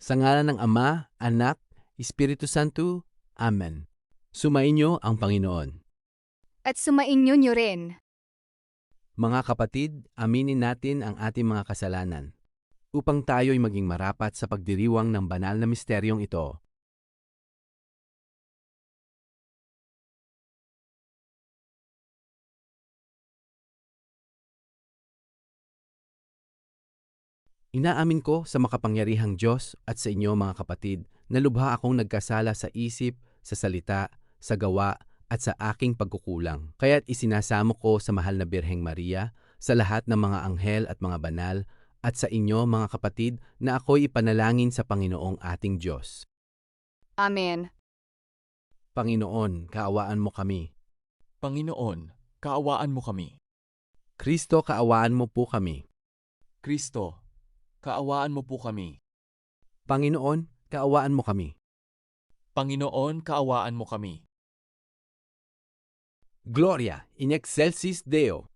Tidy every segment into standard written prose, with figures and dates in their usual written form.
Sa ngalan ng Ama, Anak, Espiritu Santo. Amen. Sumainyo ang Panginoon. At sumainyo nyo rin. Mga kapatid, aminin natin ang ating mga kasalanan upang tayo'y maging marapat sa pagdiriwang ng banal na misteryong ito. Inaamin ko sa makapangyarihang Diyos at sa inyo mga kapatid na lubha akong nagkasala sa isip, sa salita, sa gawa at sa aking pagkukulang. Kaya't isinasamo ko sa mahal na Birheng Maria, sa lahat ng mga anghel at mga banal, at sa inyo mga kapatid na ako'y ipanalangin sa Panginoong ating Diyos. Amen. Panginoon, kaawaan mo kami. Panginoon, kaawaan mo kami. Kristo, kaawaan mo po kami. Kristo, kaawaan mo po kami. Panginoon, kaawaan mo kami. Panginoon, kaawaan mo kami. Gloria in excelsis Deo.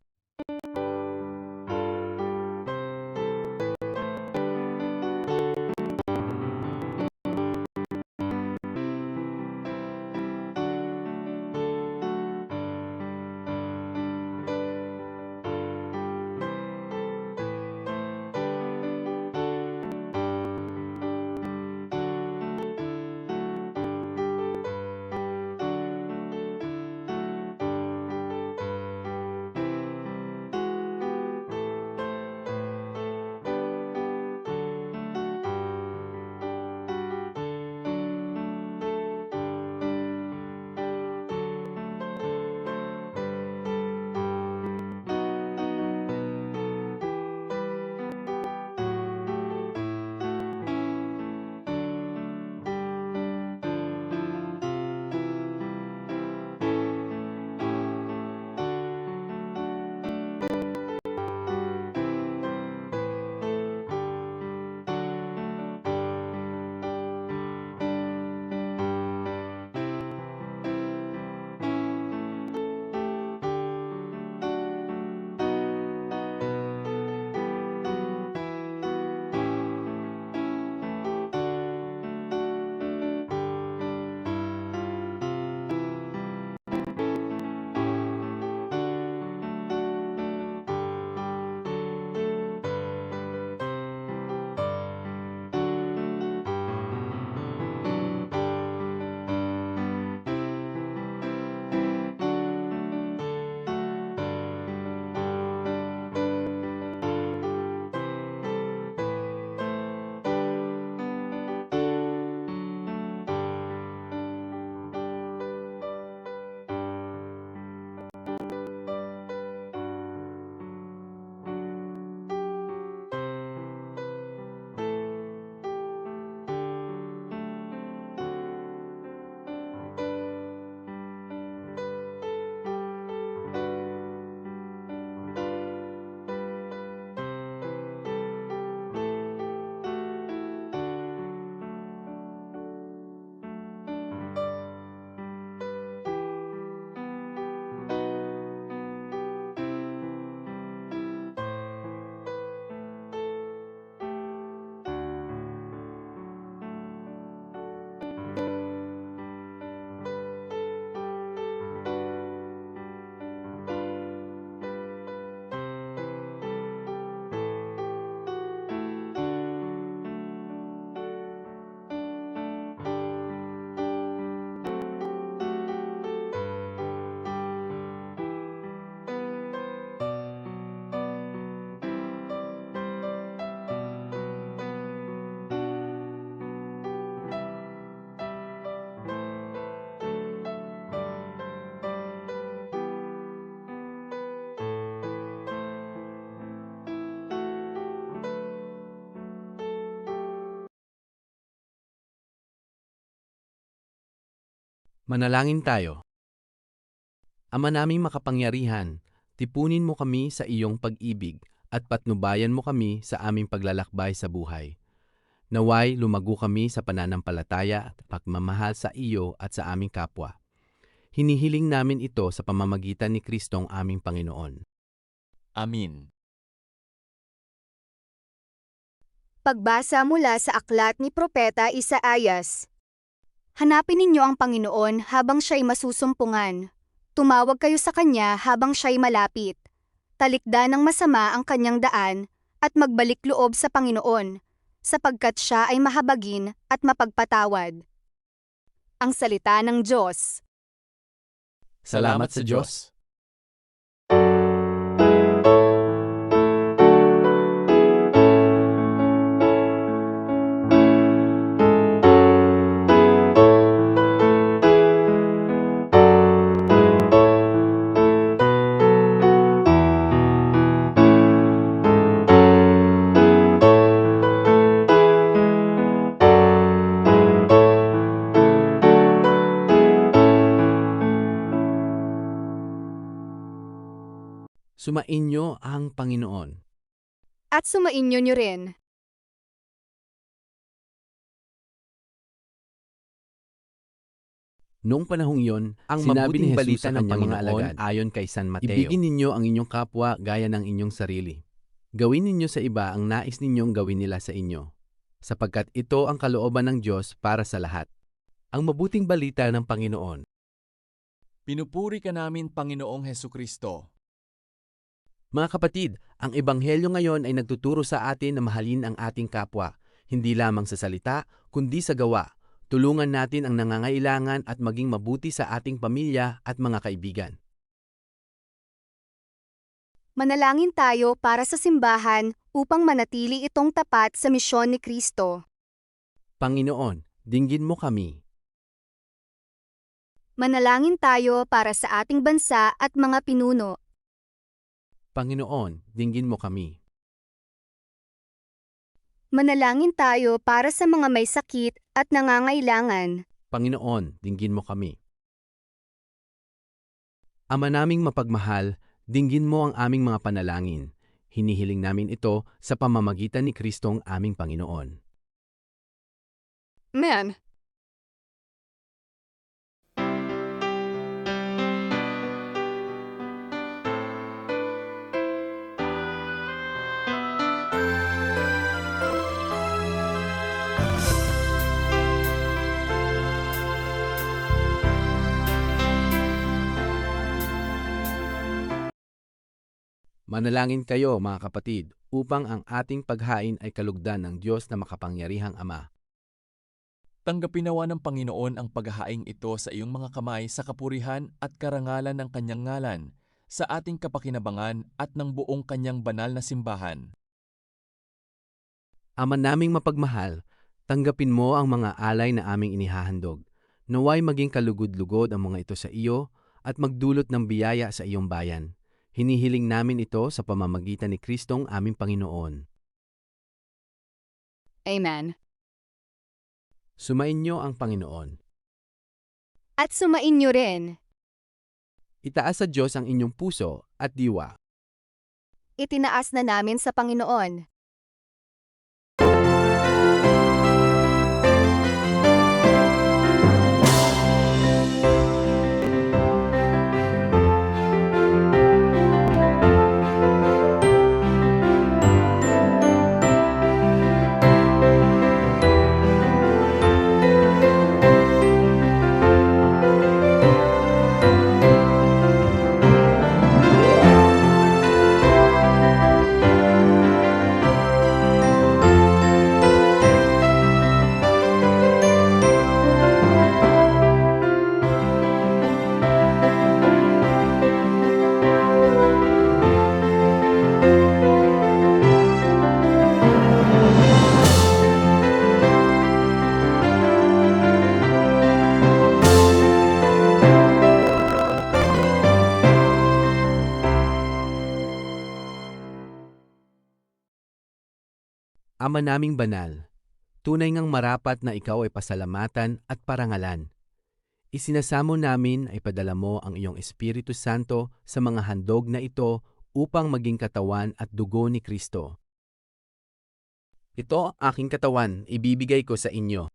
Manalangin tayo. Ama naming makapangyarihan, tipunin mo kami sa iyong pag-ibig at patnubayan mo kami sa aming paglalakbay sa buhay. Naway lumago kami sa pananampalataya at pagmamahal sa iyo at sa aming kapwa. Hinihiling namin ito sa pamamagitan ni Kristong aming Panginoon. Amin. Pagbasa mula sa aklat ni Propeta Isaías. Hanapin ninyo ang Panginoon habang siya'y masusumpungan. Tumawag kayo sa Kanya habang siya'y malapit. Talikdan ng masama ang kanyang daan at magbalik loob sa Panginoon, sapagkat siya ay mahabagin at mapagpatawad. Ang salita ng Diyos. Salamat sa Diyos. Sumainyo ang Panginoon. At sumainyo nyo rin. Noong panahong iyon, ang sinabi mabuting ni Jesus balita sa ng kanyang mga Panginoon alagad, ayon kay San Mateo. "Ibigin ninyo ang inyong kapwa gaya ng inyong sarili. Gawin ninyo sa iba ang nais ninyong gawin nila sa inyo, sapagkat ito ang kalooban ng Diyos para sa lahat." Ang mabuting balita ng Panginoon. Pinupuri ka namin, Panginoong Hesukristo. Mga kapatid, ang Ebanghelyo ngayon ay nagtuturo sa atin na mahalin ang ating kapwa, hindi lamang sa salita, kundi sa gawa. Tulungan natin ang nangangailangan at maging mabuti sa ating pamilya at mga kaibigan. Manalangin tayo para sa simbahan upang manatili itong tapat sa misyon ni Kristo. Panginoon, dinggin mo kami. Manalangin tayo para sa ating bansa at mga pinuno. Panginoon, dinggin mo kami. Manalangin tayo para sa mga may sakit at nangangailangan. Panginoon, dinggin mo kami. Ama naming mapagmahal, dinggin mo ang aming mga panalangin. Hinihiling namin ito sa pamamagitan ni Kristong aming Panginoon. Amen. Manalangin kayo, mga kapatid, upang ang ating paghain ay kalugdan ng Diyos na makapangyarihang Ama. Tanggapin nawa ng Panginoon ang paghahaing ito sa iyong mga kamay sa kapurihan at karangalan ng kanyang ngalan, sa ating kapakinabangan at ng buong kanyang banal na simbahan. Ama naming mapagmahal, tanggapin mo ang mga alay na aming inihahandog. Naway maging kalugod-lugod ang mga ito sa iyo at magdulot ng biyaya sa iyong bayan. Hinihiling namin ito sa pamamagitan ni Kristong aming Panginoon. Amen. Sumainyo ang Panginoon. At sumainyo rin. Itaas sa Diyos ang inyong puso at diwa. Itinaas na namin sa Panginoon. Ama naming banal, tunay ngang marapat na ikaw ay pasalamatan at parangalan. Isinasamo namin ay padala mo ang iyong Espiritu Santo sa mga handog na ito upang maging katawan at dugo ni Kristo. Ito ang aking katawan, ibibigay ko sa inyo.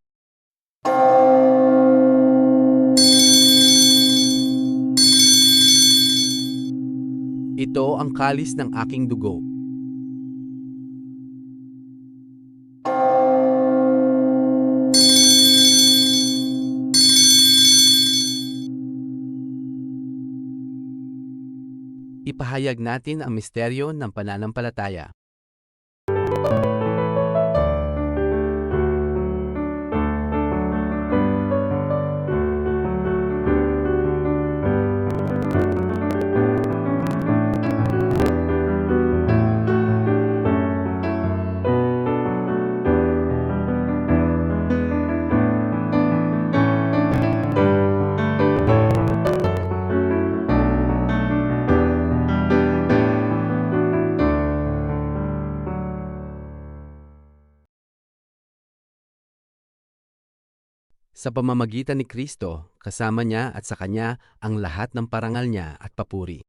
Ito ang kalis ng aking dugo. Ipahayag natin ang misteryo ng pananampalataya. Sa pamamagitan ni Kristo, kasama niya at sa Kanya ang lahat ng parangal niya at papuri.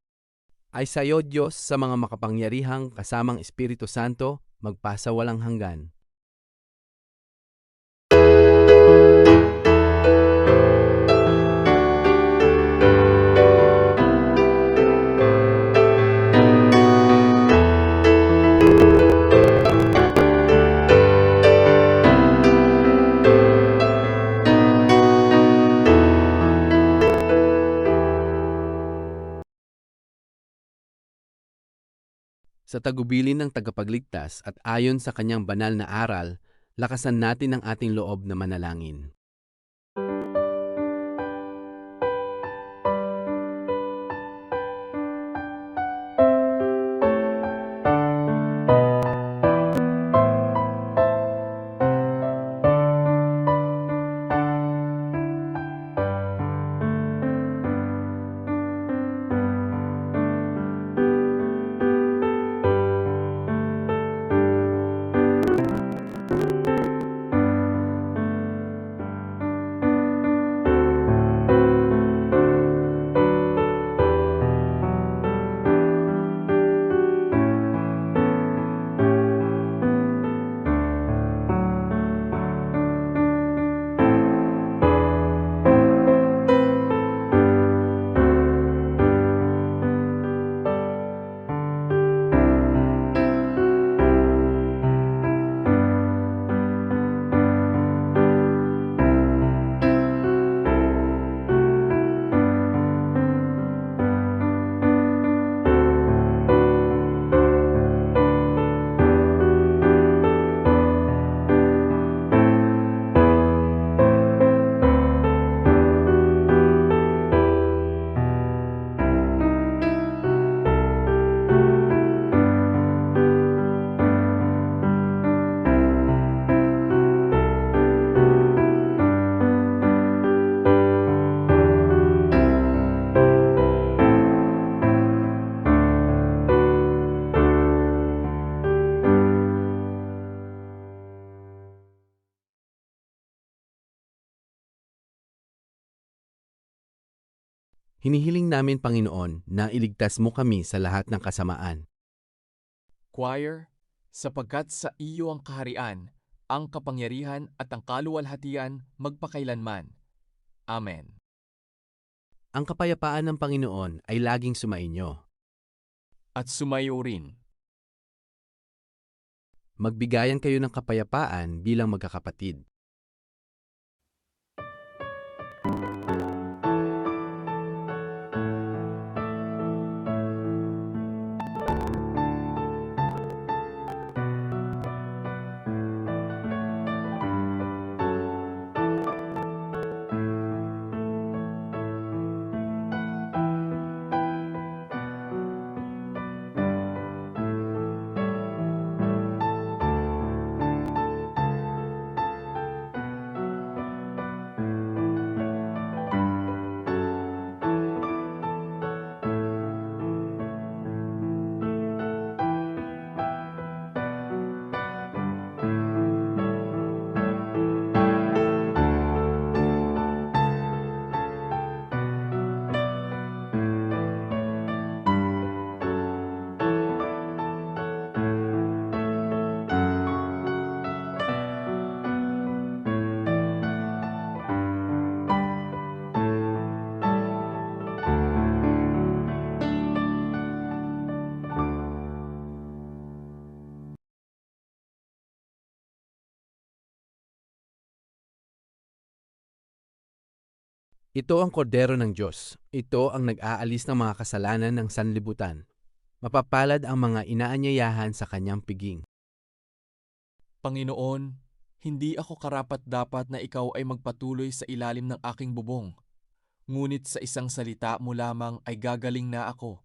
Ay sa iyo, Diyos, sa mga makapangyarihang kasamang Espiritu Santo, magpasawalang hanggan. Sa tagubilin ng tagapagligtas at ayon sa kanyang banal na aral, lakasan natin ang ating loob na manalangin. Hinihiling namin, Panginoon, na iligtas mo kami sa lahat ng kasamaan. Choir, sapagkat sa iyo ang kaharian, ang kapangyarihan at ang kaluwalhatian magpakailanman. Amen. Ang kapayapaan ng Panginoon ay laging sumainyo. At sumayo rin. Magbigayan kayo ng kapayapaan bilang magkakapatid. Ito ang kordero ng Diyos. Ito ang nag-aalis ng mga kasalanan ng sanlibutan. Mapapalad ang mga inaanyayahan sa kanyang piging. Panginoon, hindi ako karapat-dapat na ikaw ay magpatuloy sa ilalim ng aking bubong. Ngunit sa isang salita mo lamang ay gagaling na ako.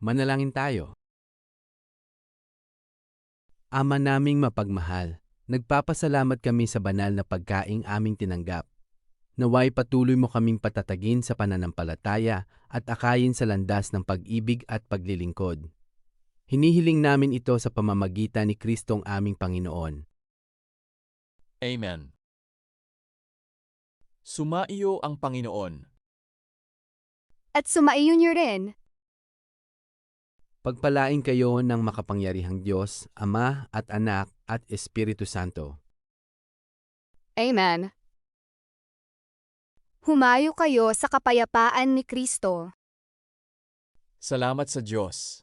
Manalangin tayo. Ama naming mapagmahal, nagpapasalamat kami sa banal na pagkaing aming tinanggap. Naway patuloy mo kaming patatagin sa pananampalataya at akayin sa landas ng pag-ibig at paglilingkod. Hinihiling namin ito sa pamamagitan ni Kristong aming Panginoon. Amen. Sumaiyo ang Panginoon. At sumaiyo niyo rin. Pagpalain kayo ng makapangyarihang Diyos, Ama at Anak at Espiritu Santo. Amen. Humayo kayo sa kapayapaan ni Kristo. Salamat sa Diyos.